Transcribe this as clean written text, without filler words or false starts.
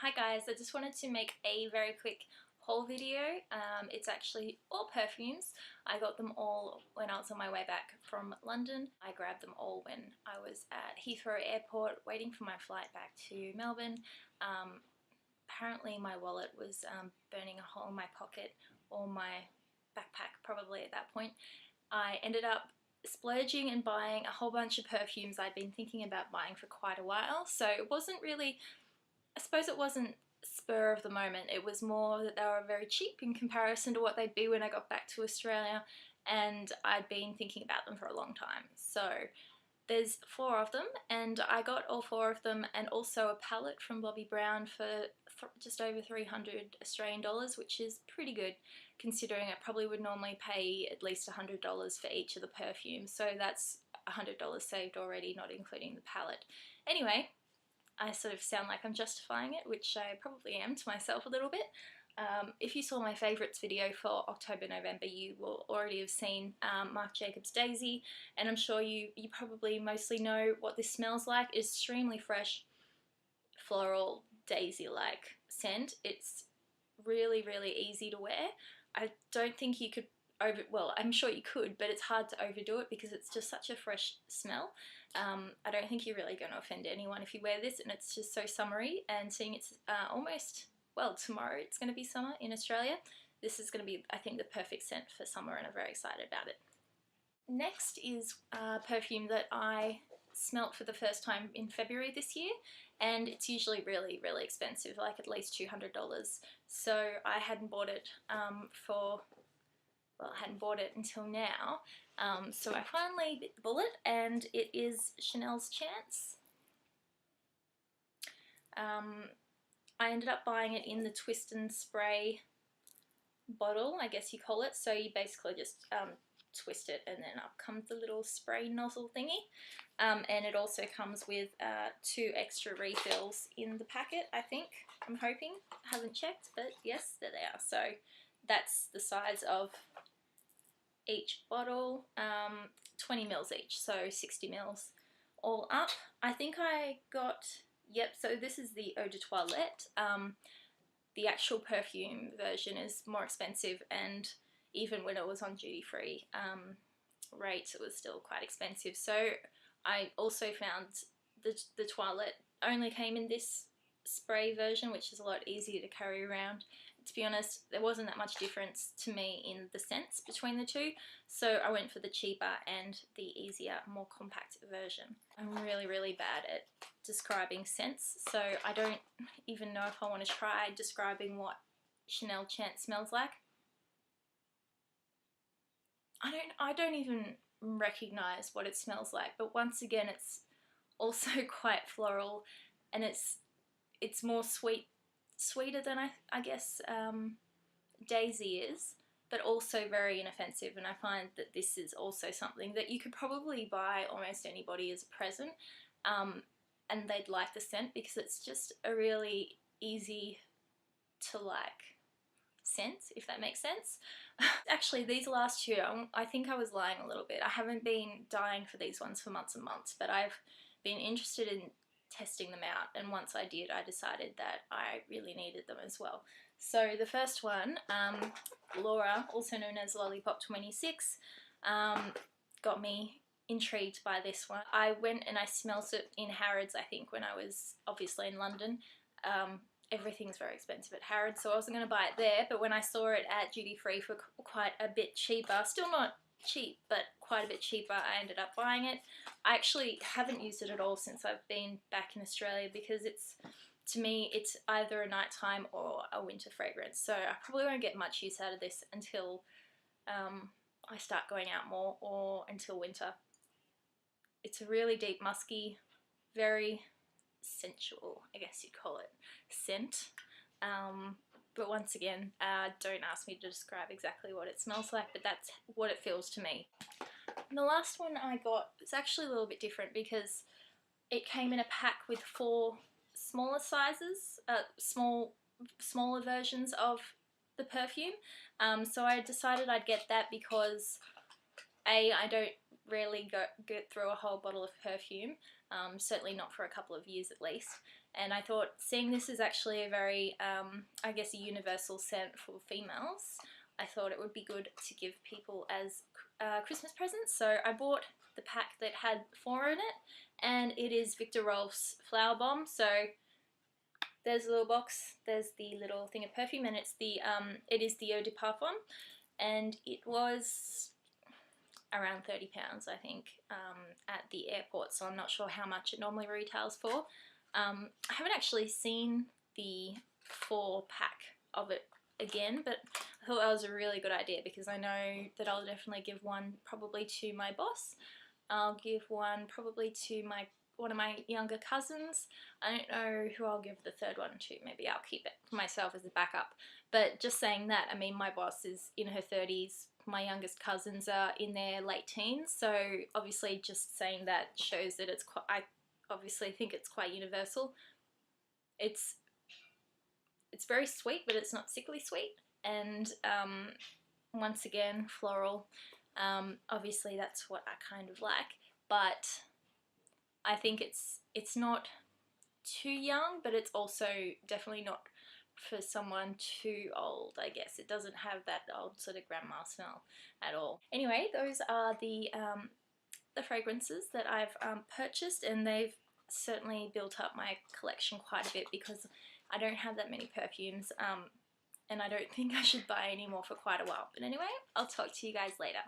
Hi guys, I just wanted to make a very quick haul video. It's actually all perfumes. I got them all when I was on my way back from London. I grabbed them all when I was at Heathrow Airport waiting for my flight back to Melbourne. Apparently my wallet was burning a hole in my pocket, or my backpack probably at that point. I ended up splurging and buying a whole bunch of perfumes I'd been thinking about buying for quite a while, so it wasn't really, I suppose it wasn't spur of the moment. It was more that they were very cheap in comparison to what they'd be when I got back to Australia, and I'd been thinking about them for a long time. So there's 4 of them, and I got all 4 of them, and also a palette from Bobbi Brown for just over 300 Australian dollars, which is pretty good considering I probably would normally pay at least $100 for each of the perfumes. So that's $100 saved already, not including the palette. Anyway, I sort of sound like I'm justifying it, which I probably am to myself a little bit. If you saw my favourites video for October-November, you will already have seen Marc Jacobs Daisy, and I'm sure you probably mostly know what this smells like. It's extremely fresh, floral, daisy-like scent. It's really, really easy to wear. I don't think you could well, I'm sure you could, but it's hard to overdo it because it's just such a fresh smell. I don't think you're really going to offend anyone if you wear this, and it's just so summery, and seeing it's almost, well, tomorrow it's going to be summer in Australia. This is going to be, I think, the perfect scent for summer, and I'm very excited about it. Next is a perfume that I smelt for the first time in February this year, and it's usually really, really expensive, like at least $200. So I hadn't bought it I hadn't bought it until now, so I finally bit the bullet, and it is Chanel's Chance. I ended up buying it in the twist and spray bottle, I guess you call it. So you basically just twist it, and then up comes the little spray nozzle thingy. And it also comes with 2 extra refills in the packet, I think. I'm hoping. I haven't checked, but yes, there they are. So that's the size of each bottle, 20 mils each, so 60 mils all up. I think I got, yep, so this is the Eau de Toilette. The actual perfume version is more expensive, and even when it was on duty-free rates, it was still quite expensive. So I also found the Toilette only came in this spray version, which is a lot easier to carry around. To be honest, there wasn't that much difference to me in the scents between the two, so I went for the cheaper and the easier, more compact version. I'm really, really bad at describing scents, so I don't even know if I want to try describing what Chanel Chance smells like. I don't even recognize what it smells like, but once again, it's also quite floral, and it's more sweeter than I guess Daisy is, but also very inoffensive, and I find that this is also something that you could probably buy almost anybody as a present, and they'd like the scent because it's just a really easy to like scent, if that makes sense. Actually, these last 2, I think I was lying a little bit. I haven't been dying for these ones for months and months, but I've been interested in testing them out, and once I did, I decided that I really needed them as well. So the first one, Laura, also known as Lollipop 26, got me intrigued by this one. I went and I smelt it in Harrods, I think, when I was obviously in London. Everything's very expensive at Harrods, so I wasn't going to buy it there, but when I saw it at duty free for quite a bit cheaper, still not cheap, but quite a bit cheaper, I ended up buying it. I actually haven't used it at all since I've been back in Australia, because to me, it's either a nighttime or a winter fragrance, so I probably won't get much use out of this until I start going out more, or until winter. It's a really deep, musky, very sensual, I guess you'd call it, scent. But once again, don't ask me to describe exactly what it smells like, but that's what it feels to me. And the last one I got is actually a little bit different because it came in a pack with 4 smaller sizes, smaller versions of the perfume. So I decided I'd get that because I don't really get through a whole bottle of perfume, certainly not for a couple of years at least, and I thought seeing this is actually a very, I guess, a universal scent for females, I thought it would be good to give people as Christmas presents. So I bought the pack that had 4 in it, and it is Viktor Rolf's Flowerbomb. So there's a little box, there's the little thing of perfume, and it's the it is the Eau de Parfum, and it was around £30, I think, at the airport, so I'm not sure how much it normally retails for. I haven't actually seen the 4-pack of it again, but I thought that was a really good idea because I know that I'll definitely give one probably to my boss. I'll give one probably to one of my younger cousins. I don't know who I'll give the 3rd one to. Maybe I'll keep it for myself as a backup. But just saying that, I mean, my boss is in her 30s. My youngest cousins are in their late teens. So obviously just saying that shows that it's quite, I obviously think it's quite universal. It's very sweet, but it's not sickly sweet. And once again, floral. Obviously that's what I kind of like. But I think it's not too young, but it's also definitely not for someone too old, I guess. It doesn't have that old sort of grandma smell at all. Anyway, those are the fragrances that I've purchased, and they've certainly built up my collection quite a bit because I don't have that many perfumes, and I don't think I should buy any more for quite a while. But anyway, I'll talk to you guys later.